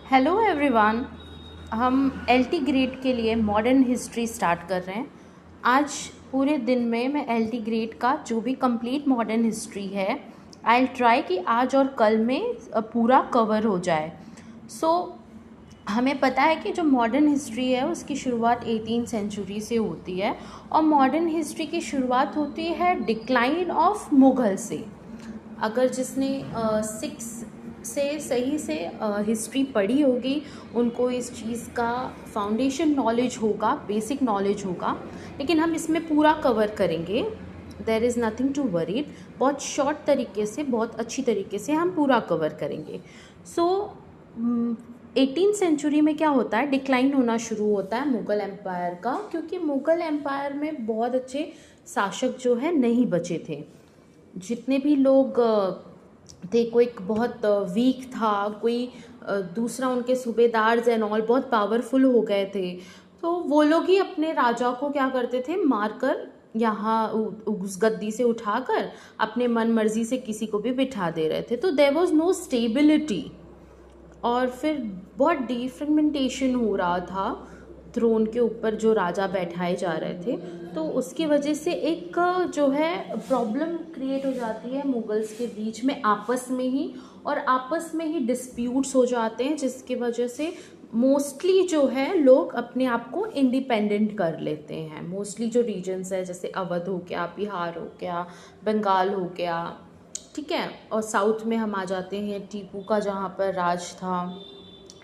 Hello everyone. हम LT grade के लिए मॉडर्न हिस्ट्री स्टार्ट कर रहे हैं। आज पूरे दिन में मैं एलटी ग्रेड का जो भी कंप्लीट मॉडर्न हिस्ट्री है आई ट्राई कि आज और कल में पूरा कवर हो जाए। हमें पता है कि जो मॉडर्न हिस्ट्री है उसकी शुरुआत 18th सेंचुरी से होती है और मॉडर्न हिस्ट्री की शुरुआत होती है डिक्लाइन ऑफ मुग़ल से। अगर जिसने सिक्स से सही से हिस्ट्री पढ़ी होगी उनको इस चीज़ का फाउंडेशन नॉलेज होगा, बेसिक नॉलेज होगा, लेकिन हम इसमें पूरा कवर करेंगे। There is nothing to worried. बहुत शॉर्ट तरीके से, बहुत अच्छी तरीके से हम पूरा कवर करेंगे। 18th सेंचुरी में क्या होता है, डिक्लाइन होना शुरू होता है मुग़ल एम्पायर का, क्योंकि मुग़ल एम्पायर में बहुत अच्छे शासक जो है नहीं बचे थे। जितने भी लोग थे, कोई बहुत वीक था, कोई दूसरा उनके सूबेदार्स एंड ऑल बहुत पावरफुल हो गए थे, तो वो लोग ही अपने राजा को क्या करते थे, मारकर यहाँ उस गद्दी से उठाकर अपने मन मर्जी से किसी को भी बिठा दे रहे थे। तो देयर वाज नो स्टेबिलिटी और फिर बहुत डिफ्रेगमेंटेशन हो रहा था थ्रोन के ऊपर जो राजा बैठाए जा रहे थे। तो उसकी वजह से एक जो है प्रॉब्लम क्रिएट हो जाती है मुगल्स के बीच में आपस में ही, और आपस में ही डिस्प्यूट्स हो जाते हैं, जिसकी वजह से मोस्टली जो है लोग अपने आप को इंडिपेंडेंट कर लेते हैं। मोस्टली जो रीजन्स है जैसे अवध हो गया, बिहार हो गया, बंगाल हो गया, ठीक है, और साउथ में हम आ जाते हैं टीपू का जहाँ पर राज था,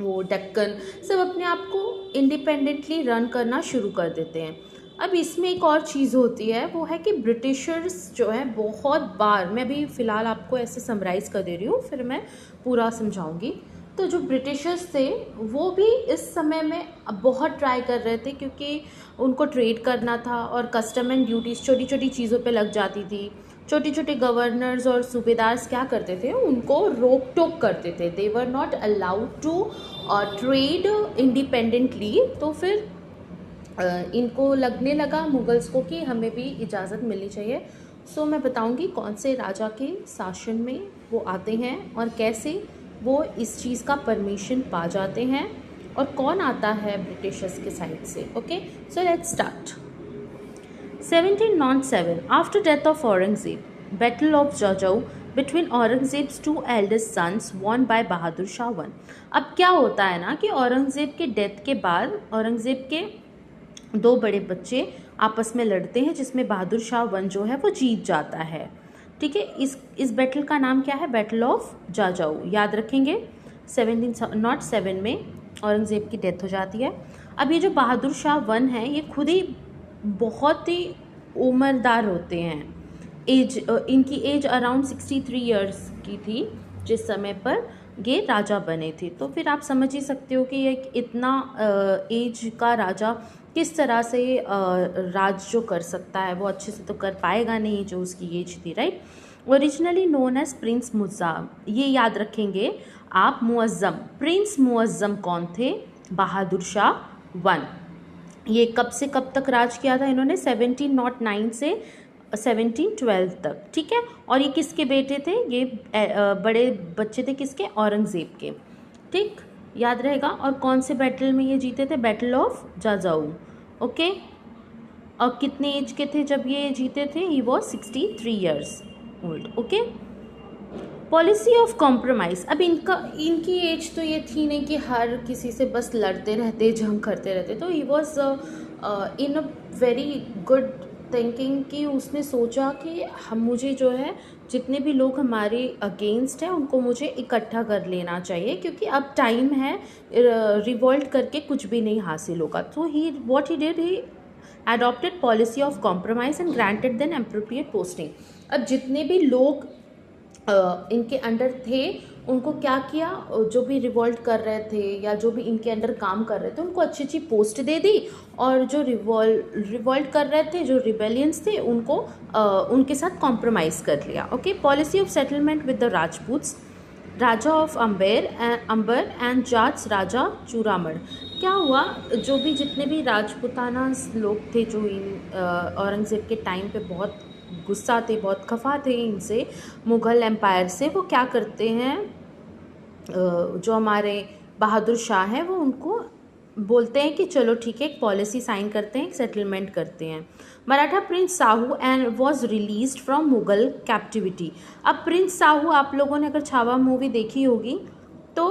वो डेक्कन, सब अपने आप को इंडिपेंडेंटली रन करना शुरू कर देते हैं। अब इसमें एक और चीज़ होती है, वो है कि ब्रिटिशर्स जो है बहुत बार, मैं भी फ़िलहाल आपको ऐसे समराइज़ कर दे रही हूँ, फिर मैं पूरा समझाऊंगी। तो जो ब्रिटिशर्स थे वो भी इस समय में बहुत ट्राई कर रहे थे, क्योंकि उनको ट्रेड करना था और कस्टम एंड ड्यूटीज़ छोटी छोटी चीज़ों पे लग जाती थी। छोटे छोटे गवर्नर्स और सूबेदार्स क्या करते थे, उनको रोक टोक करते थे। They were not allowed to trade independently. तो फिर इनको लगने लगा मुगल्स को कि हमें भी इजाज़त मिलनी चाहिए। मैं बताऊंगी कौन से राजा के शासन में वो आते हैं और कैसे वो इस चीज़ का परमिशन पा जाते हैं और कौन आता है ब्रिटिशर्स के साइड से। Okay, so let's start. 1707, after death of Aurangzeb, Battle of Jajau between Aurangzeb's two eldest sons won by Bahadur Shah 1। अब क्या होता है ना कि औरंगज़ेब के डेथ के बाद औरंगज़ेब के दो बड़े बच्चे आपस में लड़ते हैं, जिसमें बहादुर शाह 1 जो है वो जीत जाता है। ठीक है, इस बैटल का नाम क्या है, बैटल ऑफ जाजाऊ, याद रखेंगे। 1707 में औरंगज़ेब की डेथ हो जाती है। अब ये जो बहादुर शाह 1 है ये खुद ही बहुत ही उम्रदार होते हैं। इनकी एज अराउंड 63 इयर्स की थी जिस समय पर ये राजा बने थे। तो फिर आप समझ ही सकते हो कि एक इतना एज का राजा किस तरह से राज जो कर सकता है, वो अच्छे से तो कर पाएगा नहीं जो उसकी एज थी, राइट। Originally known as prince Muazzam, ये याद रखेंगे आप, मुअज़्ज़म, प्रिंस मुअज़्ज़म कौन थे, बहादुर शाह 1। ये कब से कब तक राज किया था इन्होंने, 1709 से 1712 तक, ठीक है। और ये किसके बेटे थे, ये बड़े बच्चे थे किसके, औरंगज़ेब के, ठीक, याद रहेगा। और कौन से बैटल में ये जीते थे, बैटल ऑफ जाजाऊ, ओके। और कितने एज के थे जब ये जीते थे, he was 63 years old, okay. Policy of compromise, अब इनकी एज तो ये थी नहीं कि हर किसी से बस लड़ते रहते, जंग करते रहते। तो he was in a very good thinking कि उसने सोचा कि मुझे जो है जितने भी लोग हमारे अगेंस्ट हैं उनको मुझे इकट्ठा कर लेना चाहिए, क्योंकि अब टाइम है, रिवोल्ट करके कुछ भी नहीं हासिल होगा। तो ही adopted policy of compromise and granted them appropriate posting। अब जितने भी लोग इनके अंडर थे उनको क्या किया, जो भी रिवोल्ट कर रहे थे या जो भी इनके अंडर काम कर रहे थे उनको अच्छी अच्छी पोस्ट दे दी, और जो रिवोल्ट कर रहे थे, जो रिबेलियंस थे, उनको उनके साथ कॉम्प्रोमाइज़ कर लिया। Okay, policy of settlement with the Rajputs, Raja of Amber and Jats Raja Churaman. क्या हुआ, जो भी जितने भी राजपूताना लोग थे जो औरंगज़ेब के टाइम पे बहुत गुस्सा थे, बहुत खफा थे इनसे, मुग़ल एम्पायर से, वो क्या करते हैं, जो हमारे बहादुर शाह हैं वो उनको बोलते हैं कि चलो ठीक है, एक पॉलिसी साइन करते हैं, एक सेटलमेंट करते हैं। Maratha Prince Sahu and was released from Mughal captivity. अब प्रिंस साहू, आप लोगों ने अगर छावा मूवी देखी होगी तो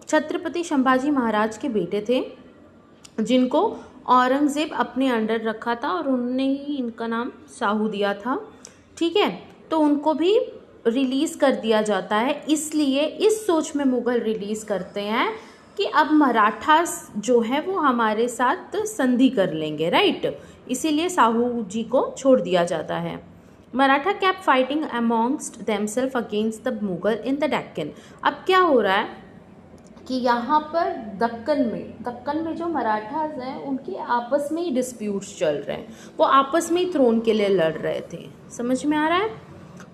छत्रपति संभाजी महाराज के बेटे थे जिनको औरंगज़ेब अपने अंडर रखा था और उन्होंने ही इनका नाम साहू दिया था, ठीक है। तो उनको भी रिलीज़ कर दिया जाता है, इसलिए इस सोच में मुग़ल रिलीज़ करते हैं कि अब मराठास जो है वो हमारे साथ संधि कर लेंगे, राइट। इसीलिए साहू जी को छोड़ दिया जाता है। Maratha kept fighting amongst themselves against the Mughal in the Deccan. अब क्या हो रहा है कि यहाँ पर दक्कन में जो मराठास हैं उनके आपस में ही डिस्प्यूट्स चल रहे हैं, वो आपस में ही थ्रोन के लिए लड़ रहे थे। समझ में आ रहा है।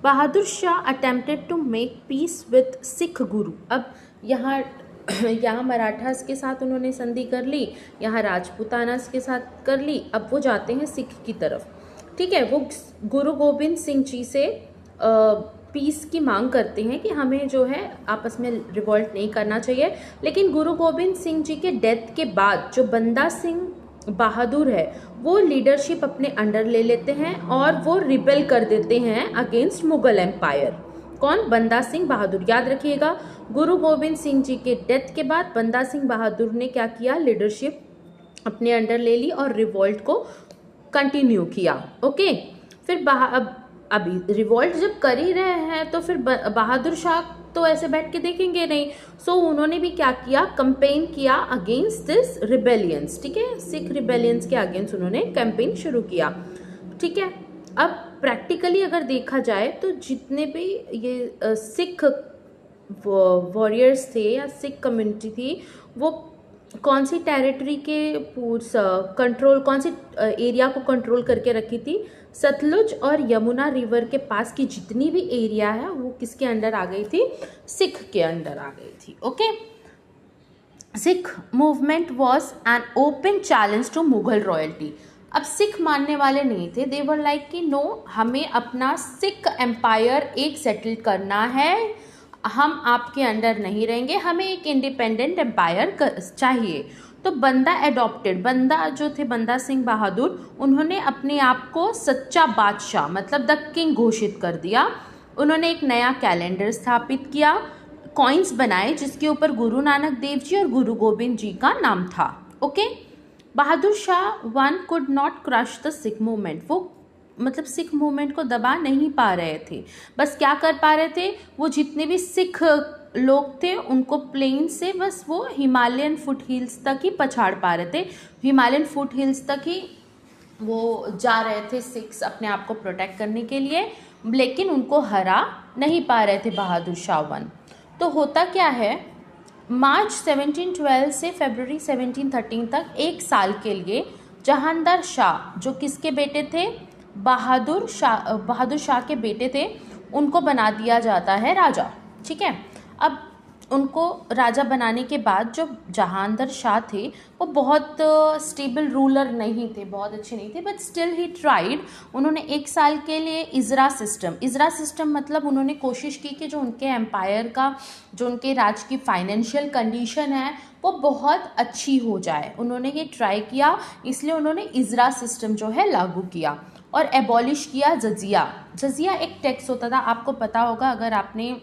Bahadur Shah attempted to make peace with Sikh guru. अब यहाँ मराठास के साथ उन्होंने संधि कर ली, यहाँ राजपूतानास के साथ कर ली। अब वो जाते हैं सिख की तरफ, ठीक है। वो गुरु गोबिंद सिंह जी से पीस की मांग करते हैं कि हमें जो है आपस में रिवॉल्ट नहीं करना चाहिए। लेकिन गुरु गोबिंद सिंह जी के डेथ के बाद जो बंदा सिंह बहादुर है वो लीडरशिप अपने अंडर ले लेते हैं और वो रिबेल कर देते हैं अगेंस्ट मुगल एम्पायर। कौन? बंदा सिंह बहादुर। याद रखिएगा, गुरु गोबिंद सिंह जी के डेथ के बाद बंदा सिंह बहादुर ने क्या किया, लीडरशिप अपने अंडर ले ली और रिवॉल्ट को कंटिन्यू किया। ओके, फिर अभी रिवॉल्ट जब कर ही रहे हैं तो फिर बहादुर शाह तो ऐसे बैठ के देखेंगे नहीं। सो उन्होंने भी क्या किया, कंपेन किया अगेंस्ट दिस रिबेलियंस, ठीक है। सिख रिबेलियंस के अगेंस्ट उन्होंने कैंपेन शुरू किया, ठीक है। अब प्रैक्टिकली अगर देखा जाए तो जितने भी ये सिख वॉरियर्स थे या सिख कम्युनिटी थी वो कौन सी टेरिटरी के कंट्रोल, कौन सी एरिया को कंट्रोल करके रखी थी? सतलुज और यमुना रिवर के पास की जितनी भी एरिया है वो किसके अंडर आ गई थी? सिख के अंडर आ गई थी। Okay, Sikh movement was an open challenge to Mughal royalty. अब सिख मानने वाले नहीं थे, दे वर लाइक कि नो, हमें अपना सिख एम्पायर एक सेटल करना है, हम आपके अंडर नहीं रहेंगे, हमें एक इंडिपेंडेंट एम्पायर चाहिए। तो बंदा जो थे बंदा सिंह बहादुर, उन्होंने अपने आप को सच्चा बादशाह मतलब द किंग घोषित कर दिया। उन्होंने एक नया कैलेंडर स्थापित किया, कॉइन्स बनाए जिसके ऊपर गुरु नानक देव जी और गुरु गोबिंद जी का नाम था। Okay, Bahadur Shah one could not crush the Sikh movement. वो मतलब सिख मूवमेंट को दबा नहीं पा रहे थे, बस क्या कर पा रहे थे, वो जितने भी सिख लोग थे उनको प्लेन से बस वो हिमालयन फुट हिल्स तक ही पछाड़ पा रहे थे। हिमालयन फुट हिल्स तक ही वो जा रहे थे सिख्स अपने आप को प्रोटेक्ट करने के लिए, लेकिन उनको हरा नहीं पा रहे थे बहादुर शाह वन। तो होता क्या है, मार्च 1712 से फरवरी 1713 तक एक साल के लिए जहांदार शाह, जो किसके बेटे थे? बहादुर शाह के बेटे थे, उनको बना दिया जाता है राजा, ठीक है। अब उनको राजा बनाने के बाद जो जहांदार शाह थे वो बहुत स्टेबल रूलर नहीं थे, बहुत अच्छे नहीं थे, बट स्टिल ही ट्राइड। उन्होंने एक साल के लिए इजरा सिस्टम मतलब उन्होंने कोशिश की कि जो उनके एम्पायर का, जो उनके राज की फाइनेंशियल कंडीशन है वो बहुत अच्छी हो जाए। उन्होंने ये ट्राई किया, इसलिए उन्होंने इजरा सिस्टम जो है लागू किया और एबॉलिश किया जजिया एक टैक्स होता था, आपको पता होगा अगर आपने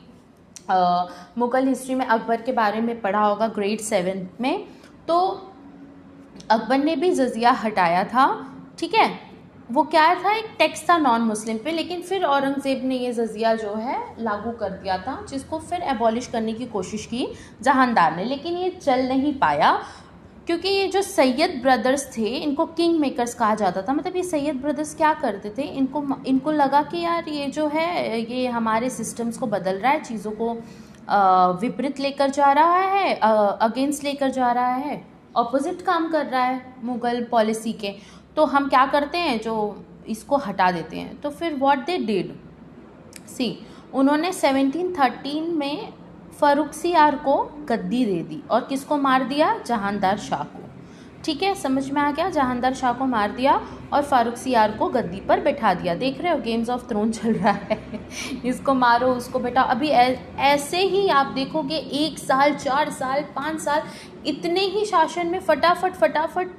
मुगल हिस्ट्री में अकबर के बारे में पढ़ा होगा ग्रेड 7 में, तो अकबर ने भी जजिया हटाया था, ठीक है। वो क्या था, एक टैक्स था नॉन मुस्लिम पे, लेकिन फिर औरंगज़ेब ने ये जजिया जो है लागू कर दिया था, जिसको फिर एबॉलिश करने की कोशिश की जहांदार ने, लेकिन ये चल नहीं पाया क्योंकि ये जो सैयद ब्रदर्स थे इनको किंग मेकर्स कहा जाता था। मतलब ये सैयद ब्रदर्स क्या करते थे, इनको लगा कि यार ये जो है ये हमारे सिस्टम्स को बदल रहा है, चीज़ों को विपरीत लेकर जा रहा है, अगेंस्ट लेकर जा रहा है, ऑपोजिट काम कर रहा है मुग़ल पॉलिसी के, तो हम क्या करते हैं, जो इसको हटा देते हैं। तो फिर व्हाट दे डिड, सी उन्होंने 1713 में फर्रुखसियार को गद्दी दे दी और किसको मार दिया? जहांदार शाह को, ठीक है, समझ में आ गया। जहांदार शाह को मार दिया और फारुखसियार को गद्दी पर बैठा दिया। देख रहे हो गेम्स ऑफ थ्रोन चल रहा है इसको मारो उसको बैठाओ। अभी ऐसे ही आप देखोगे 1 साल 4 साल 5 साल इतने ही शासन में फटाफट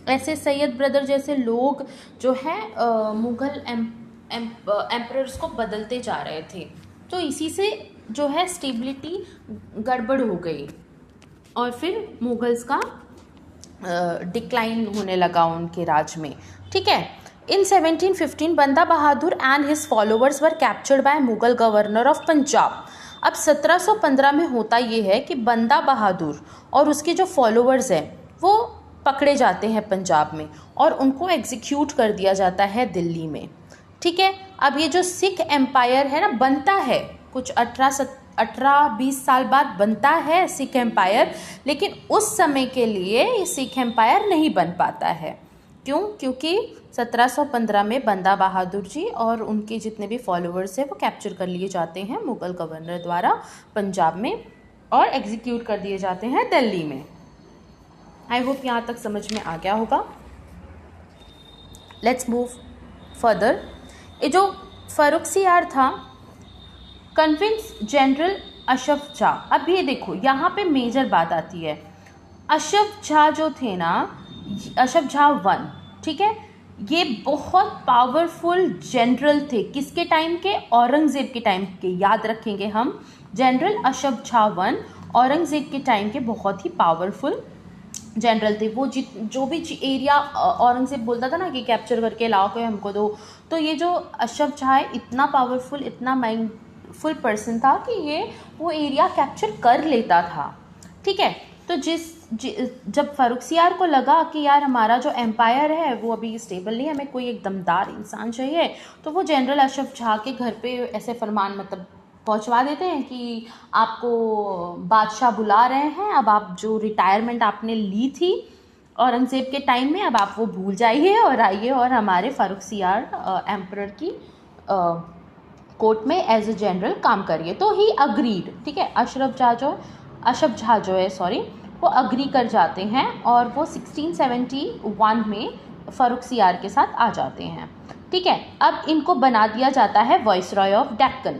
ऐसे सैयद ब्रदर जैसे लोग जो है मुग़ल एम्परर्स को बदलते जा रहे थे। तो इसी से जो है स्टेबिलिटी गड़बड़ हो गई और फिर मुगल्स का डिक्लाइन होने लगा उनके राज में। ठीक है। In 1715 Banda Bahadur and his followers were captured by Mughal governor of Punjab. अब 1715 में होता ये है कि बंदा बहादुर और उसके जो फॉलोअर्स हैं वो पकड़े जाते हैं पंजाब में और उनको एग्जीक्यूट कर दिया जाता है दिल्ली में। ठीक है। अब ये जो सिख एम्पायर है ना बनता है कुछ 18-20 साल बाद बनता है सिख एम्पायर, लेकिन उस समय के लिए ये सिख एम्पायर नहीं बन पाता है। क्यों? क्योंकि 1715 में बंदा बहादुर जी और उनके जितने भी फॉलोअर्स हैं वो कैप्चर कर लिए जाते हैं मुगल गवर्नर द्वारा पंजाब में और एग्जीक्यूट कर दिए जाते हैं दिल्ली में। आई होप यहाँ तक समझ में आ गया होगा। Let's move further. ये जो फारुखसियार था कन्विंस जनरल अशफ झा। अब ये देखो यहाँ पे मेजर बात आती है। अशफ झा जो थे ना, अशफ झा 1, ठीक है, ये बहुत पावरफुल जनरल थे। किसके टाइम के? औरंगज़ेब के टाइम के। याद रखेंगे हम, जनरल अशफ झा 1 औरंगज़ेब के टाइम के बहुत ही पावरफुल जनरल थे। वो जो भी एरिया औरंगज़ेब बोलता था ना कि कैप्चर करके लाओ कोई हमको दो, तो ये जो अशफ झा है इतना पावरफुल इतना माइंडफुल पर्सन था कि ये वो एरिया कैप्चर कर लेता था। ठीक है। तो जब फारुखसियार को लगा कि यार हमारा जो एम्पायर है वो अभी स्टेबल नहीं है, हमें कोई एक दमदार इंसान चाहिए, तो वो जनरल अशफ झा के घर पे ऐसे फरमान मतलब पहुंचवा देते हैं कि आपको बादशाह बुला रहे हैं, अब आप जो रिटायरमेंट आपने ली थी औरंगज़ेब के टाइम में अब आप वो भूल जाइए और आइए और हमारे फारुखसियार एम्परर की कोर्ट में एज ए जनरल काम करिए। तो ही अग्रीड। ठीक है। अशफ झा जो है वो अग्री कर जाते हैं और वो 1671 में फारुखसियार के साथ आ जाते हैं। ठीक है। अब इनको बना दिया जाता है वाइसरॉय ऑफ डेक्कन।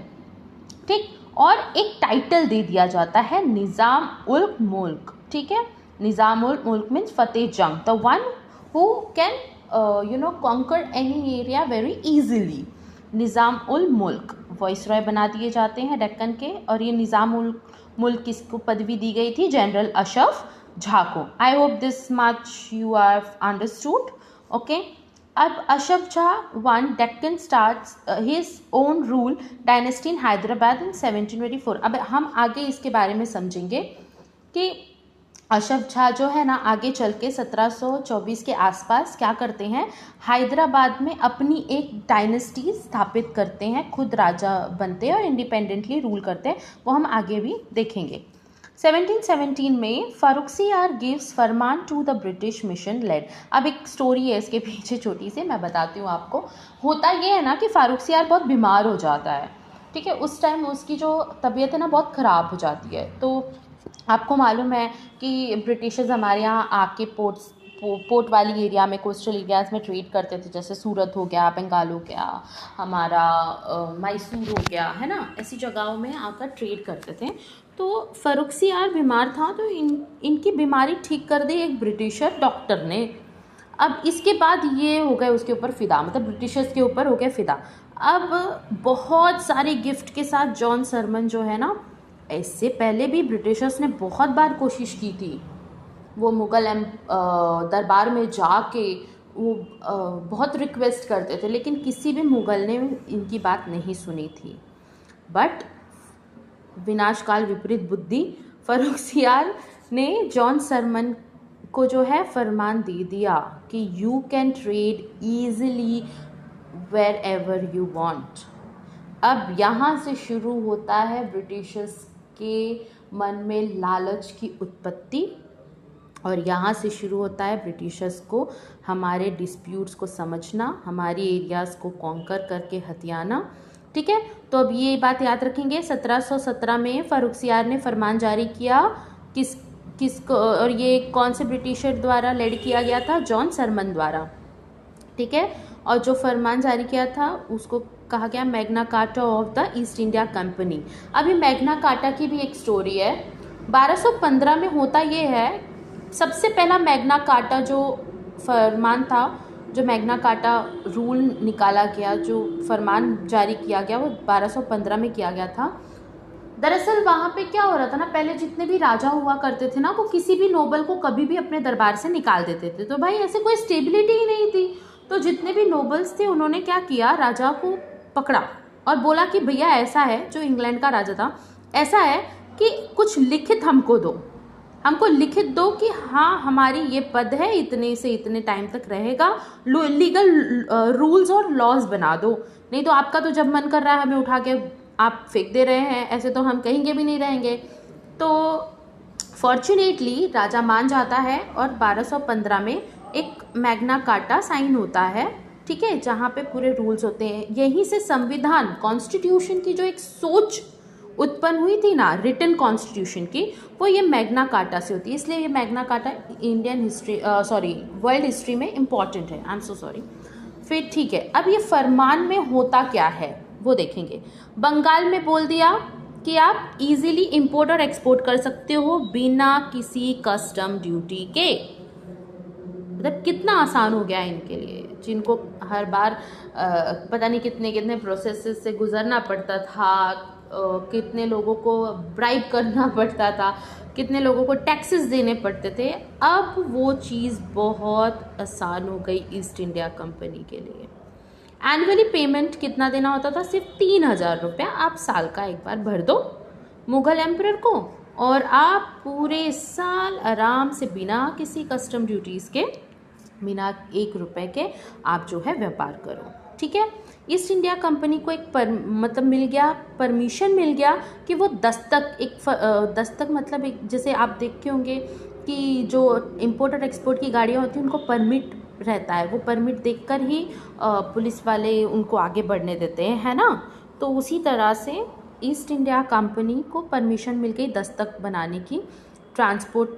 ठीक। और एक टाइटल दे दिया जाता है निज़ाम उल मुल्क। ठीक है। निज़ाम उल मुल्क means Fateh Jang, the one who can conquer any area very easily. Nizam ul Mulk viceroy बना दिए जाते हैं डेक्कन के। और ये निज़ाम उल मुल्क किसको पदवी दी गई थी? जनरल अशफ झा को। I hope this much you are understood. Okay. अब Asaf Jah 1 Deccan starts his own rule dynasty in Hyderabad in 1724। अब हम आगे इसके बारे में समझेंगे कि अशफ झा जो है ना आगे चल के 1724 के आसपास क्या करते हैं, हैदराबाद में अपनी एक डायनेस्टी स्थापित करते हैं, खुद राजा बनते हैं और इंडिपेंडेंटली रूल करते हैं। वो हम आगे भी देखेंगे। 1717 में Farrukhsiyar gives farman to the British mission led. अब एक स्टोरी है इसके पीछे छोटी सी, मैं बताती हूँ आपको। होता ये है ना कि फारुखसियार बहुत बीमार हो जाता है। ठीक है। उस टाइम उसकी जो तबीयत है ना बहुत ख़राब हो जाती है। तो आपको मालूम है कि ब्रिटिशर्स हमारे यहाँ आके पोर्ट वाली एरिया में कोस्टल एरियाज़ में ट्रेड करते थे, जैसे सूरत हो गया, बंगाल हो गया, हमारा मैसूर हो गया, है ना, ऐसी जगहों में आकर ट्रेड करते थे। तो फारुखसियार बीमार था तो इनकी बीमारी ठीक कर दी एक ब्रिटिशर डॉक्टर ने। अब इसके बाद ये हो गए उसके ऊपर फ़िदा, मतलब ब्रिटिशर्स के ऊपर हो गए फ़िदा। अब बहुत सारे गिफ्ट के साथ जॉन सरमन जो है ना, इससे पहले भी ब्रिटिशर्स ने बहुत बार कोशिश की थी, वो मुग़ल दरबार में जाके वो बहुत रिक्वेस्ट करते थे, लेकिन किसी भी मुग़ल ने इनकी बात नहीं सुनी थी। बट विनाशकाल विपरीत बुद्धि, फारुखसियार ने जॉन सरमन को जो है फरमान दे दिया कि you can trade easily wherever you want. अब यहाँ से शुरू होता है ब्रिटिशर्स के मन में लालच की उत्पत्ति और यहाँ से शुरू होता है ब्रिटिशर्स को हमारे डिस्प्यूट्स को समझना, हमारी एरियाज़ को कॉन्कर करके हथियाना। ठीक है। तो अब ये बात याद रखेंगे। 1717 में फारुखसियार ने फरमान जारी किया किसको, और ये कौन से ब्रिटिशर द्वारा लेड किया गया था? जॉन सरमन द्वारा, ठीक है। और जो फरमान जारी किया था उसको कहा गया Magna carta of the east India company. अभी मैग्ना कार्टा की भी एक स्टोरी है। 1215 में होता ये है, सबसे पहला मैग्ना कार्टा जो फरमान था, जो मैग्ना कार्टा रूल निकाला गया, जो फरमान जारी किया गया, वो 1215 में किया गया था। दरअसल वहाँ पे क्या हो रहा था ना, पहले जितने भी राजा हुआ करते थे ना, वो किसी भी नोबल को कभी भी अपने दरबार से निकाल देते थे। तो भाई ऐसे कोई स्टेबिलिटी ही नहीं थी। तो जितने भी नोबल्स थे उन्होंने क्या किया, राजा को पकड़ा और बोला कि भैया ऐसा है, जो इंग्लैंड का राजा था, ऐसा है कि कुछ लिखित हमको दो, हमको लिखित दो कि हाँ हमारी ये पद है, इतने से इतने टाइम तक रहेगा, लीगल रूल्स और लॉज बना दो, नहीं तो आपका तो जब मन कर रहा है हमें उठा के आप फेंक दे रहे हैं, ऐसे तो हम कहेंगे भी नहीं रहेंगे। तो फॉर्चुनेटली राजा मान जाता है और 1215 में एक मैग्ना कार्टा साइन होता है, ठीक है, जहाँ पे पूरे रूल्स होते हैं। यहीं से संविधान, कॉन्स्टिट्यूशन की जो एक सोच उत्पन्न हुई थी ना, रिटन कॉन्स्टिट्यूशन की, वो ये मैग्ना कार्टा से होती है। इसलिए ये Magna carta Indian history world history में इम्पॉर्टेंट है। आई एम सो सॉरी। फिर ठीक है, अब ये फरमान में होता क्या है वो देखेंगे। बंगाल में बोल दिया कि आप इजीली इंपोर्ट और एक्सपोर्ट कर सकते हो बिना किसी कस्टम ड्यूटी के। मतलब कितना आसान हो गया है इनके लिए, जिनको हर बार पता नहीं कितने कितने प्रोसेस से गुजरना पड़ता था, कितने लोगों को ब्राइब करना पड़ता था, कितने लोगों को टैक्सेस देने पड़ते थे। अब वो चीज़ बहुत आसान हो गई ईस्ट इंडिया कंपनी के लिए। एनुअली पेमेंट कितना देना होता था? सिर्फ 3000 रुपया आप साल का एक बार भर दो मुग़ल एम्परर को, और आप पूरे साल आराम से बिना किसी कस्टम ड्यूटीज़ के, बिना 1 रुपए के आप जो है व्यापार करो, ठीक है। ईस्ट इंडिया कंपनी को एक मतलब मिल गया, परमिशन मिल गया कि वो दस्तक, दस्तक मतलब एक, जैसे आप देखते होंगे कि जो इम्पोर्ट और एक्सपोर्ट की गाड़ियाँ होती हैं उनको परमिट रहता है, वो परमिट देखकर ही पुलिस वाले उनको आगे बढ़ने देते हैं, है ना। तो उसी तरह से ईस्ट इंडिया कंपनी को परमिशन मिल गई दस्तक बनाने की, ट्रांसपोर्ट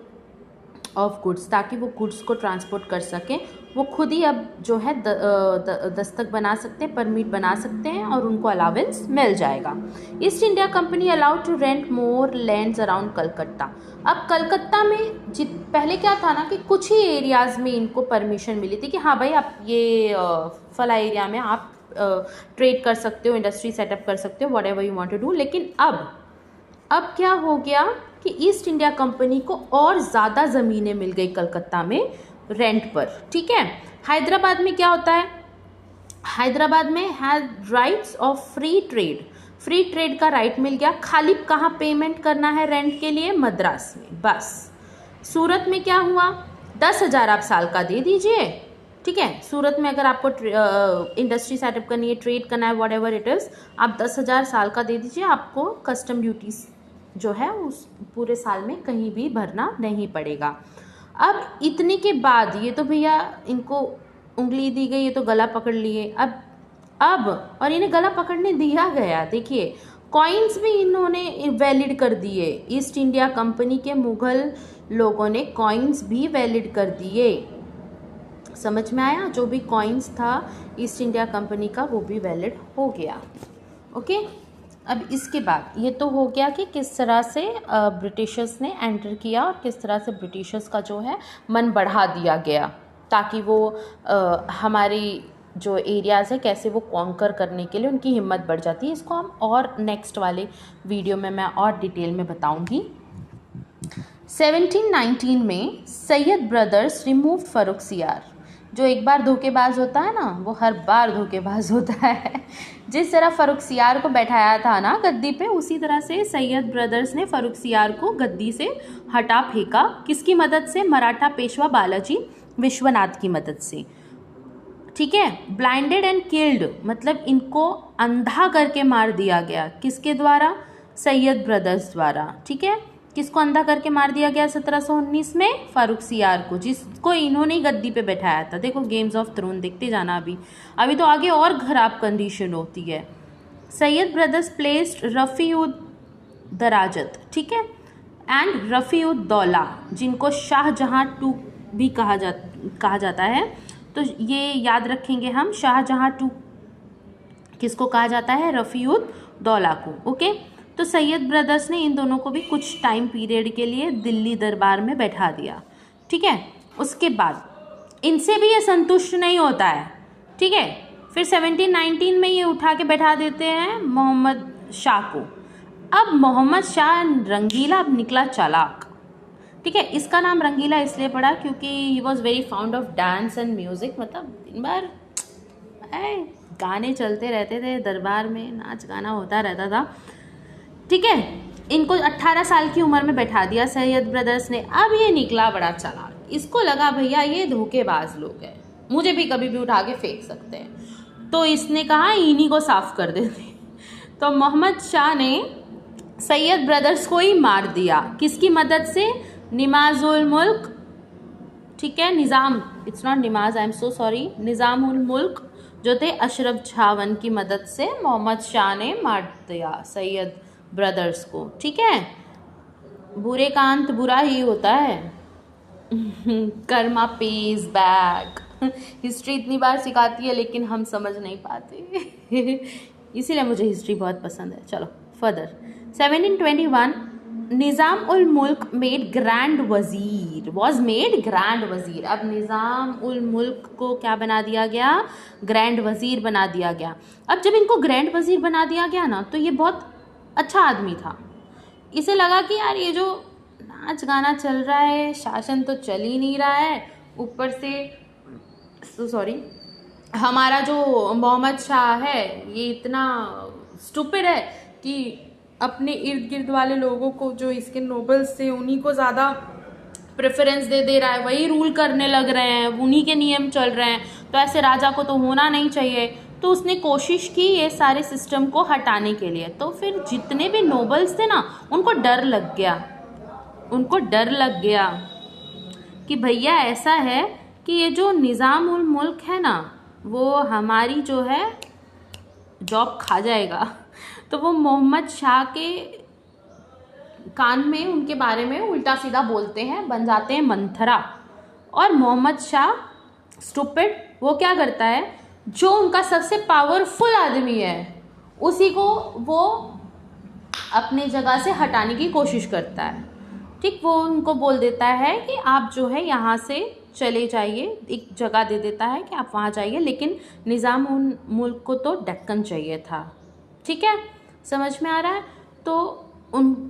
ऑफ गुड्स, ताकि वो गुड्स को ट्रांसपोर्ट कर सकें। वो खुद ही अब जो है दस्तक बना सकते हैं, परमिट बना सकते हैं, और उनको अलावेंस मिल जाएगा। East India Company allowed to rent more lands around Calcutta. अब कलकत्ता में पहले क्या था ना कि कुछ ही एरियाज़ में इनको परमिशन मिली थी कि हाँ भाई आप ये फला एरिया में आप ट्रेड कर सकते हो, इंडस्ट्री सेटअप कर सकते हो, whatever you want to do. लेकिन अब क्या हो गया कि ईस्ट इंडिया कंपनी को और ज़्यादा ज़मीनें मिल गई कलकत्ता में रेंट पर, ठीक है। हैदराबाद में क्या होता है? हैदराबाद में has rights of free trade, free trade का राइट मिल गया। खाली कहाँ पेमेंट करना है रेंट के लिए? मद्रास में, बस। सूरत में क्या हुआ? 10,000 आप साल का दे दीजिए, ठीक है। सूरत में अगर आपको इंडस्ट्री सेटअप करनी है, ट्रेड करना है, वॉट एवर इट इज़, आप 10,000 साल का दे दीजिए, आपको कस्टम ड्यूटीज़ जो है उस पूरे साल में कहीं भी भरना नहीं पड़ेगा। अब इतने के बाद ये तो भैया इनको उंगली दी गई, ये तो गला पकड़ लिए। अब और इन्हें गला पकड़ने दिया गया। देखिए कॉइन्स भी इन्होंने वैलिड कर दिए, ईस्ट इंडिया कंपनी के मुग़ल लोगों ने कॉइन्स भी वैलिड कर दिए। समझ में आया? जो भी कॉइन्स था ईस्ट इंडिया कंपनी का वो भी वैलिड हो गया। ओके, अब इसके बाद ये तो हो गया कि किस तरह से ब्रिटिशर्स ने एंटर किया और किस तरह से ब्रिटिशर्स का जो है मन बढ़ा दिया गया, ताकि वो हमारी जो एरियाज़ है कैसे वो कॉन्कर करने के लिए उनकी हिम्मत बढ़ जाती है। इसको हम और नेक्स्ट वाले वीडियो में मैं और डिटेल में बताऊंगी। 1719 में सैयद ब्रदर्स रिमूव फर्रुखसियार। जो एक बार धोखेबाज होता है ना, वो हर बार धोखेबाज होता है। जिस तरह फर्रुखसियार को बैठाया था ना गद्दी पे, उसी तरह से सैयद ब्रदर्स ने फर्रुखसियार को गद्दी से हटा फेंका। किसकी मदद से? मराठा पेशवा बालाजी विश्वनाथ की मदद से, ठीक है। ब्लाइंडेड एंड किल्ड मतलब इनको अंधा करके मार दिया गया। किसके द्वारा? सैयद ब्रदर्स द्वारा, ठीक है। किसको अंधा करके मार दिया गया 1719 में? फर्रुखसियार को, जिसको इन्होंने गद्दी पे बैठाया था। देखो गेम्स ऑफ थ्रोन देखते जाना, अभी तो आगे और खराब कंडीशन होती है। सैयद ब्रदर्स प्लेस्ड रफ़ी उद दराजत, ठीक है, एंड रफ़ी-उद-दौला, जिनको शाहजहाँ टू भी कहा जाता है। तो ये याद रखेंगे हम, शाहजहाँ टू किसको कहा जाता है? रफ़ी-उद-दौला को। ओके, तो सैयद ब्रदर्स ने इन दोनों को भी कुछ टाइम पीरियड के लिए दिल्ली दरबार में बैठा दिया। ठीक है, उसके बाद इनसे भी ये संतुष्ट नहीं होता है। ठीक है, फिर 1719 में ये उठा के बैठा देते हैं मोहम्मद शाह को। अब मोहम्मद शाह रंगीला अब निकला चालाक। ठीक है, इसका नाम रंगीला इसलिए पड़ा क्योंकि he was very found of dance and music. मतलब दिन भर गाने चलते रहते थे दरबार में, नाच गाना होता रहता था। ठीक है, इनको 18 साल की उम्र में बैठा दिया सैयद ब्रदर्स ने। अब ये निकला बड़ा चालाक, इसको लगा भैया ये धोखेबाज लोग हैं, मुझे भी कभी भी उठा के फेंक सकते हैं। तो इसने कहा इन्हीं को साफ कर देते। तो मोहम्मद शाह ने सैयद ब्रदर्स को ही मार दिया। किसकी मदद से? निमाज़ुल मुल्क। ठीक है, Nizam, it's not Nimaz, I am so sorry, Nizamul Mulk जो थे अशरफ झावन की मदद से मोहम्मद शाह ने मार दिया सैयद ब्रदर्स को। ठीक है, बुरे का अंत बुरा ही होता है। Karma page back. हिस्ट्री इतनी बार सिखाती है लेकिन हम समझ नहीं पाते। इसीलिए मुझे हिस्ट्री बहुत पसंद है। चलो फर्दर, 1721 निज़ाम उल मुल्क मेड ग्रैंड वज़ीर, वॉज मेड ग्रैंड वज़ीर। अब निज़ाम उल मुल्क को क्या बना दिया गया? ग्रैंड वज़ीर बना दिया गया। अब जब इनको ग्रैंड वज़ीर बना दिया गया ना, तो ये बहुत अच्छा आदमी था। इसे लगा कि यार ये जो नाच गाना चल रहा है, शासन तो चल ही नहीं रहा है, ऊपर से सॉरी हमारा जो मोहम्मद शाह है ये इतना स्टूपिड है कि अपने इर्द गिर्द वाले लोगों को, जो इसके नोबल्स थे, उन्हीं को ज़्यादा प्रेफरेंस दे रहा है, वही रूल करने लग रहे हैं, उन्हीं के नियम चल रहे हैं, तो ऐसे राजा को तो होना नहीं चाहिए। तो उसने कोशिश की ये सारे सिस्टम को हटाने के लिए। तो फिर जितने भी नोबल्स थे ना, उनको डर लग गया कि भैया ऐसा है कि ये जो निज़ाम उल मुल्क है ना, वो हमारी जो है जॉब खा जाएगा। तो वो मोहम्मद शाह के कान में उनके बारे में उल्टा सीधा बोलते हैं, बन जाते हैं मंथरा। और मोहम्मद शाह स्टूपिड, वो क्या करता है, जो उनका सबसे पावरफुल आदमी है उसी को वो अपने जगह से हटाने की कोशिश करता है। ठीक, वो उनको बोल देता है कि आप जो है यहाँ से चले जाइए, एक जगह दे देता है कि आप वहाँ जाइए, लेकिन निज़ाम उल मुल्क को तो दक्कन चाहिए था। ठीक है, समझ में आ रहा है? तो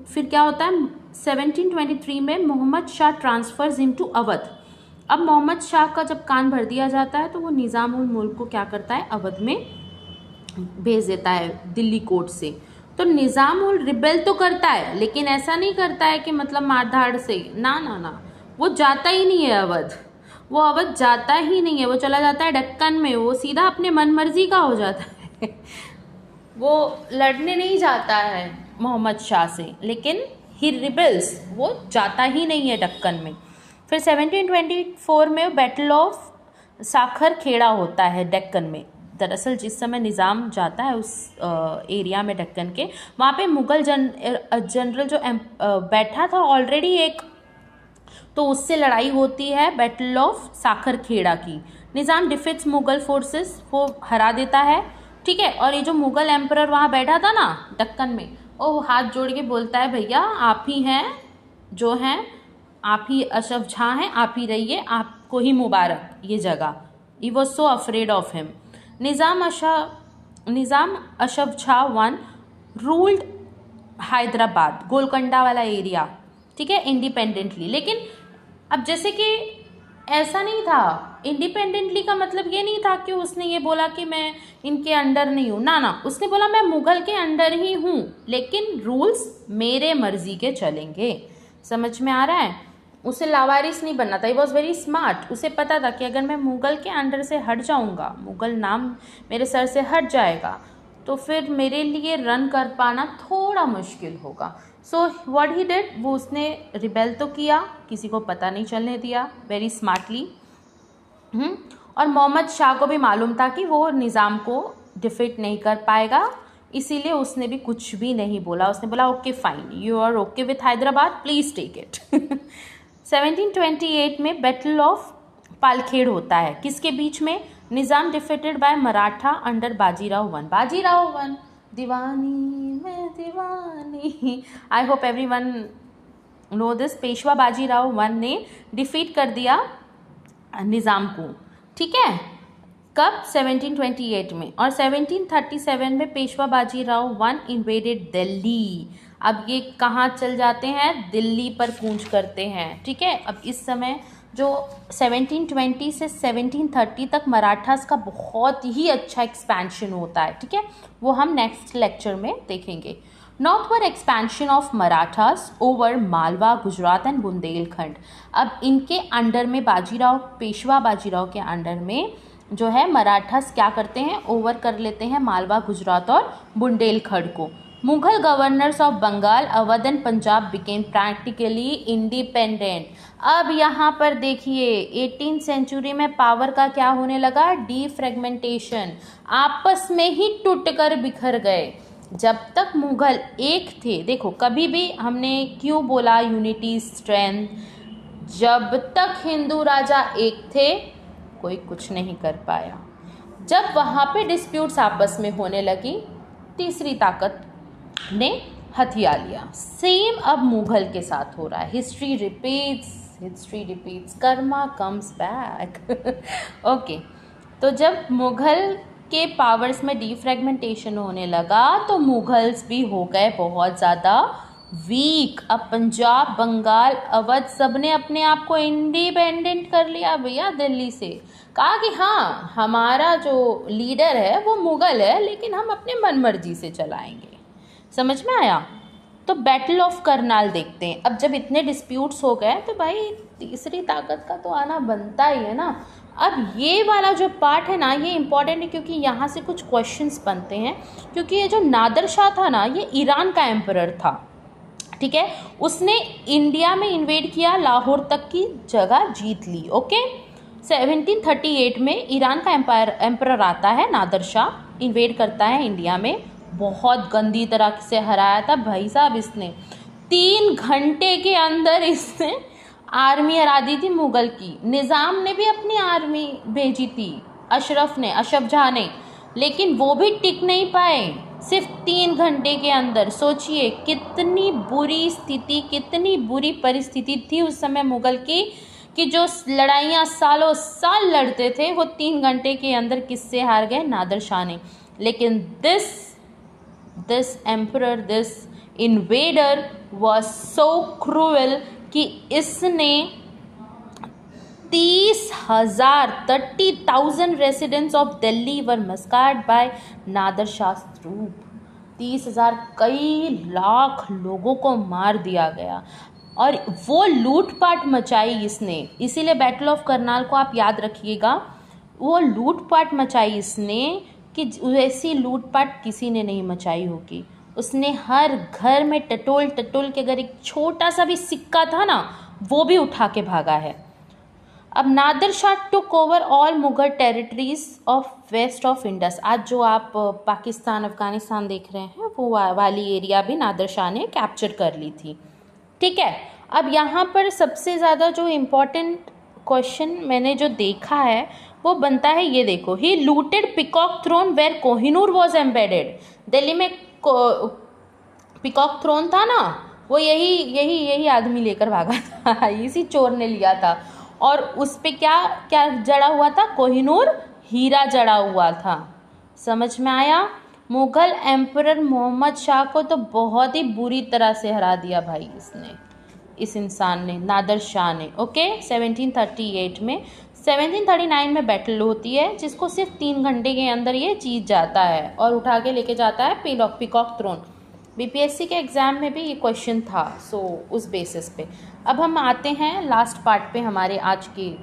फिर क्या होता है, 1723 में मोहम्मद शाह ट्रांसफर्स इनटू अवध। अब मोहम्मद शाह का जब कान भर दिया जाता है तो वो निज़ाम उल मुल्क को क्या करता है, अवध में भेज देता है दिल्ली कोर्ट से। तो निज़ाम उल रिबेल तो करता है, लेकिन ऐसा नहीं करता है कि मतलब मारधाड़ से, ना, वो जाता ही नहीं है अवध, वो अवध जाता ही नहीं है, वो चला जाता है दक्कन में, वो सीधा अपने मन मर्जी का हो जाता है। वो लड़ने नहीं जाता है मोहम्मद शाह से, लेकिन ही रिबेल्स, वो जाता ही नहीं है दक्कन में। फिर 1724 में बैटल ऑफ साखर खेड़ा होता है दक्कन में। दरअसल जिस समय निज़ाम जाता है उस एरिया में दक्कन के, वहाँ पे मुग़ल जनरल जो बैठा था ऑलरेडी एक, तो उससे लड़ाई होती है बैटल ऑफ साखर खेड़ा की। निज़ाम डिफीट्स मुग़ल फोर्सेस, वो हरा देता है। ठीक है, और ये जो मुग़ल एम्परर वहाँ बैठा था ना दक्कन में, वो हाथ जोड़ के बोलता है भैया आप ही हैं जो हैं, आप ही अशरफ झाँ हैं, आप ही रहिए, आपको ही मुबारक ये जगह। He was so afraid of him. Nizam Ashraf Jhan one ruled Hyderabad, Golconda वाला एरिया, ठीक है, इंडिपेंडेंटली। लेकिन अब जैसे कि ऐसा नहीं था, इंडिपेंडेंटली का मतलब ये नहीं था कि उसने ये बोला कि मैं इनके अंडर नहीं हूँ, ना, उसने बोला मैं मुग़ल के अंडर ही हूँ, लेकिन रूल्स मेरे मर्जी के चलेंगे। समझ में आ रहा है? उसे लावारिस नहीं बनना था। He was very smart. उसे पता था कि अगर मैं मुग़ल के अंडर से हट जाऊँगा, मुग़ल नाम मेरे सर से हट जाएगा, तो फिर मेरे लिए रन कर पाना थोड़ा मुश्किल होगा। सो व्हाट ही डिड, वो उसने रिबेल तो किया, किसी को पता नहीं चलने दिया, वेरी स्मार्टली। और मोहम्मद शाह को भी मालूम था कि वो निज़ाम को डिफीट नहीं कर पाएगा, इसीलिए उसने भी कुछ भी नहीं बोला, उसने बोला okay fine, you are okay with Hyderabad, please take it. 1728 में बैटल ऑफ पालखेड़ होता है, किसके बीच में? Nizam defeated by Maratha under Bajirao one. Bajirao one, दीवानी मैं दीवानी, I hope everyone know this. Peshwa Bajirao one ने डिफीट कर दिया निज़ाम को, ठीक है, कब? 1728 में। और 1737 में पेशवा बाजीराव वन इन्वेडेड दिल्ली। अब ये कहाँ चल जाते हैं? दिल्ली पर कूच करते हैं, ठीक है। अब इस समय जो 1720 से 1730 तक मराठास का बहुत ही अच्छा एक्सपेंशन होता है, ठीक है, वो हम नेक्स्ट लेक्चर में देखेंगे। Northward expansion of Marathas over Malwa, Gujarat and Bundelkhand. अब इनके अंडर में बाजीराव, पेशवा बाजीराव के अंडर में जो है मराठास क्या करते हैं? ओवर कर लेते हैं मालवा, गुजरात और बुंदेलखंड को। Mughal governors of Bengal, Awadh and Punjab became practically independent. अब यहाँ पर देखिए 18th सेंचुरी में पावर का क्या होने लगा? डीफ्रेगमेंटेशन, आपस में ही टूटकर बिखर गए। जब तक मुगल एक थे, देखो कभी भी हमने क्यों बोला यूनिटी स्ट्रेंथ, जब तक हिंदू राजा एक थे कोई कुछ नहीं कर पाया। जब वहाँ पे डिस्प्यूट्स आपस में होने लगी, तीसरी ताकत ने हथिया लिया। सेम अब मुगल के साथ हो रहा है। History repeats, Karma comes back. Okay, तो जब मुगल के पावर्स में डीफ्रेगमेंटेशन होने लगा तो मुगल्स भी हो गए बहुत ज़्यादा वीक। अब पंजाब, बंगाल, अवध सब ने अपने आप को इंडिपेंडेंट कर लिया भैया दिल्ली से। कहा कि हाँ हमारा जो लीडर है वो मुगल है, लेकिन हम अपने मनमर्जी से चलाएंगे। समझ में आया? तो बैटल ऑफ करनाल देखते हैं। अब जब इतने डिस्प्यूट्स हो गए तो भाई तीसरी ताकत का तो आना बनता ही है ना। अब ये वाला जो पार्ट है ना, ये इम्पॉर्टेंट है क्योंकि यहाँ से कुछ क्वेश्चंस बनते हैं। क्योंकि ये जो नादर शाह था ना, ये ईरान का एम्परर था, ठीक है। उसने इंडिया में इन्वेड किया, लाहौर तक की जगह जीत ली। ओके, 1738 में ईरान का एम्परर आता है, नादर शाह इन्वेड करता है इंडिया में। बहुत गंदी तरह से हराया था भाई साहब इसने। 3 घंटे के अंदर इसने आर्मी हरा दी थी मुगल की। निज़ाम ने भी अपनी आर्मी भेजी थी, अशरफ जहाँ ने, लेकिन वो भी टिक नहीं पाए सिर्फ 3 घंटे के अंदर। सोचिए कितनी बुरी स्थिति, कितनी बुरी परिस्थिति थी उस समय मुगल की, कि जो लड़ाइयाँ सालों साल लड़ते थे वो 3 घंटे के अंदर किससे हार गए? नादर शाह ने। लेकिन this emperor, this invader was so cruel कि इसने 30,000 residents of Delhi were massacred by Nadir Shah troop. 30,000, कई लाख लोगों को मार दिया गया और वो लूटपाट मचाई इसने। इसीलिए बैटल ऑफ करनाल को आप याद रखिएगा, वो लूटपाट मचाई इसने कि वैसी लूटपाट किसी ने नहीं मचाई होगी। उसने हर घर में टटोल के अगर एक छोटा सा भी सिक्का था ना, वो भी उठा के भागा है। अब Nadir Shah took over all Mughal territories of west of Indus. आज जो आप पाकिस्तान, अफगानिस्तान देख रहे हैं, वो वाली एरिया भी नादर शाह ने कैप्चर कर ली थी, ठीक है। अब यहाँ पर सबसे ज़्यादा जो इम्पोर्टेंट क्वेश्चन मैंने जो देखा है वो बनता है, ये देखो, he looted peacock throne where Kohinoor was embedded. Delhi में पिकॉक थ्रोन था ना, वो यही आदमी लेकर भागा था। इसी चोर ने लिया था। और उस पे क्या जड़ा हुआ था? कोहिनूर हीरा जड़ा हुआ था। समझ में आया? मुगल एम्परर मोहम्मद शाह को तो बहुत ही बुरी तरह से हरा दिया भाई इसने, इस इंसान ने, नादर शाह ने। ओके, 1738 में। 1739 में बैटल होती है जिसको सिर्फ 3 घंटे के अंदर ये जीत जाता है और उठा के लेके जाता है पिकॉक थ्रोन। बीपीएससी के एग्ज़ाम में भी ये क्वेश्चन था, सो उस बेसिस पे। अब हम आते हैं लास्ट पार्ट पे हमारे आज के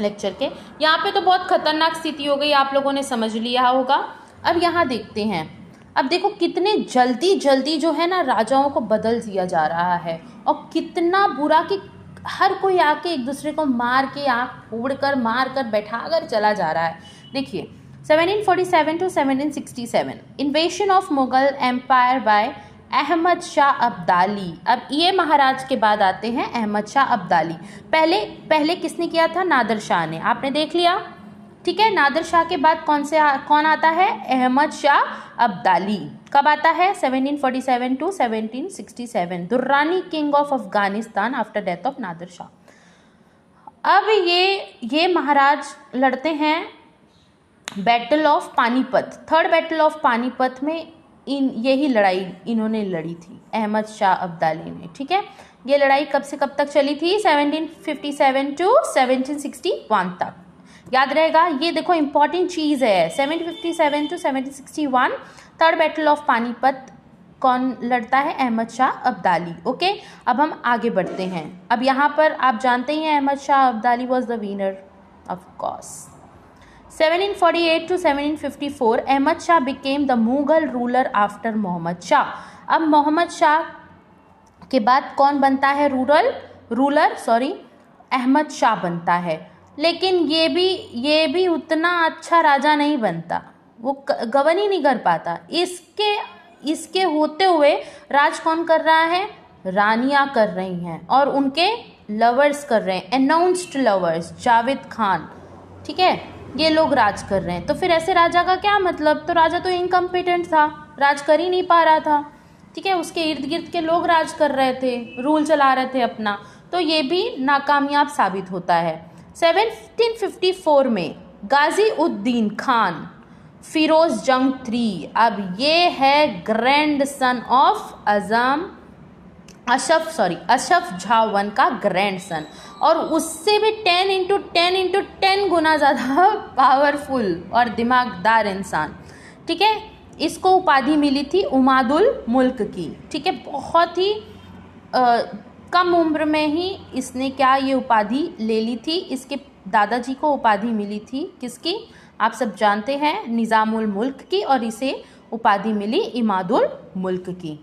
लेक्चर के। यहाँ पे तो बहुत खतरनाक स्थिति हो गई, आप लोगों ने समझ लिया होगा। अब यहाँ देखते हैं, अब देखो कितने जल्दी जो है ना राजाओं को बदल दिया जा रहा है, और कितना बुरा कि हर कोई आके एक दूसरे को मार के, आँख फोड़ कर, मार कर, बैठा कर चला जा रहा है। देखिए 1747 to 1767 invasion of Mughal empire by Ahmad Shah Abdali. अब ये महाराज के बाद आते हैं अहमद शाह अब्दाली। पहले किसने किया था? नादिर शाह ने, आपने देख लिया, ठीक है। नादिर शाह के बाद कौन आता है? अहमद शाह अब्दाली। कब आता है? 1747 to 1767, Durrani king of Afghanistan after death of Nadir Shah. अब ये महाराज लड़ते हैं battle of Panipat, third battle of Panipat में यही लड़ाई इन्होंने लड़ी थी, अहमद शाह अब्दाली ने, ठीक है। ये लड़ाई कब से कब तक चली थी? 1757 टू 1761 तक, याद रहेगा। ये देखो इंपॉर्टेंट चीज़ है, 1757 to 1761 third battle of Panipat कौन लड़ता है? अहमद शाह अब्दाली। ओके, अब हम आगे बढ़ते हैं। अब यहाँ पर आप जानते ही हैं Ahmad Shah Abdali was the winner of course. 1748 to 1754 Ahmad Shah became the Mughal ruler after Mohammad Shah. अब मोहम्मद शाह के बाद कौन बनता है रूलर? अहमद शाह बनता है। लेकिन ये भी उतना अच्छा राजा नहीं बनता, वो गवर्न ही नहीं कर पाता। इसके होते हुए राज कौन कर रहा है? रानियां कर रही हैं और उनके लवर्स कर रहे हैं, अनाउंस्ड लवर्स, जावेद खान, ठीक है, ये लोग राज कर रहे हैं। तो फिर ऐसे राजा का क्या मतलब? तो राजा तो इनकम्पिटेंट था, राज कर ही नहीं पा रहा था, ठीक है। उसके इर्द गिर्द के लोग राज कर रहे थे, रूल चला रहे थे अपना, तो ये भी नाकामयाब साबित होता है। 1754 में गाजी उद्दीन खान, फिरोज जंग 3, अब ये है ग्रैंड सन ऑफ अशफ झा 1 का ग्रैंड सन, और उससे भी 10 गुना ज़्यादा पावरफुल और दिमागदार इंसान, ठीक है। इसको उपाधि मिली थी उमादुल मुल्क की, ठीक है। बहुत ही कम उम्र में ही इसने ये उपाधि ले ली थी। इसके दादाजी को उपाधि मिली थी किसकी? आप सब जानते हैं, निज़ामुल मुल्क की, और इसे उपाधि मिली इमादुल मुल्क की,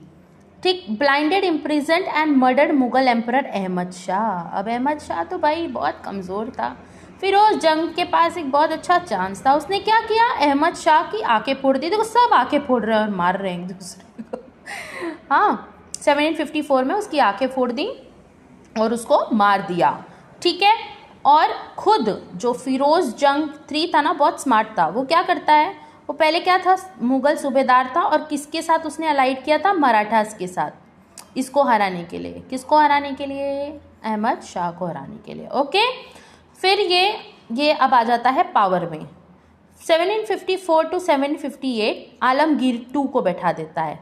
ठीक। Blinded, imprisoned and murdered Mughal emperor Ahmad Shah. अब अहमद शाह तो भाई बहुत कमज़ोर था। फिरोज जंग के पास एक बहुत अच्छा चांस था, उसने क्या किया? अहमद शाह की आंखें फोड़ दी। देखो सब आंखें फोड़ रहे हैं और मार रहे हैं एक दूसरे को। हाँ, 1754 में उसकी आंखें फोड़ दी और उसको मार दिया, ठीक है। और खुद जो फिरोज जंग 3 था ना, बहुत स्मार्ट था। वो क्या करता है? वो पहले क्या था? मुगल सूबेदार था, और किसके साथ उसने अलाइड किया था? मराठास के साथ, इसको हराने के लिए। किसको हराने के लिए? अहमद शाह को हराने के लिए, ओके। फिर ये अब आ जाता है पावर में। 1754 टू 1758 आलमगीर 2 को बैठा देता है,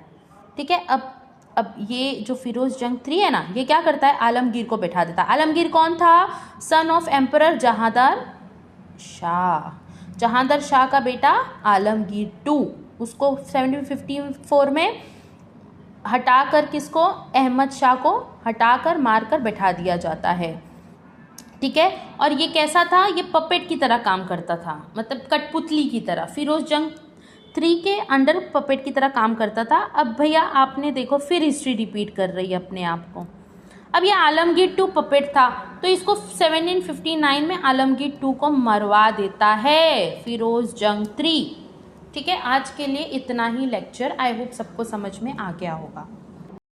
ठीक है। अब ये जो फिरोज जंग 3 है ना, ये क्या करता है? आलमगीर को बैठा देता है। आलमगीर कौन था? Son of emperor Jahandar Shah का बेटा आलमगीर 2। उसको 1754 में हटाकर किसको? अहमद शाह को हटाकर मारकर बैठा दिया जाता है, ठीक है। और ये कैसा था? ये पपेट की तरह काम करता था, मतलब कठपुतली की तरह। फिरोज जंग 3 के अंडर पपेट की तरह काम करता था। अब भैया आपने देखो, फिर हिस्ट्री रिपीट कर रही है अपने आप को। अब ये आलमगीर 2 पपेट था, तो इसको 1759 में आलमगीर 2 को मरवा देता है फिरोज जंग 3, ठीक है। आज के लिए इतना ही लेक्चर। आई होप सबको समझ में आ गया होगा।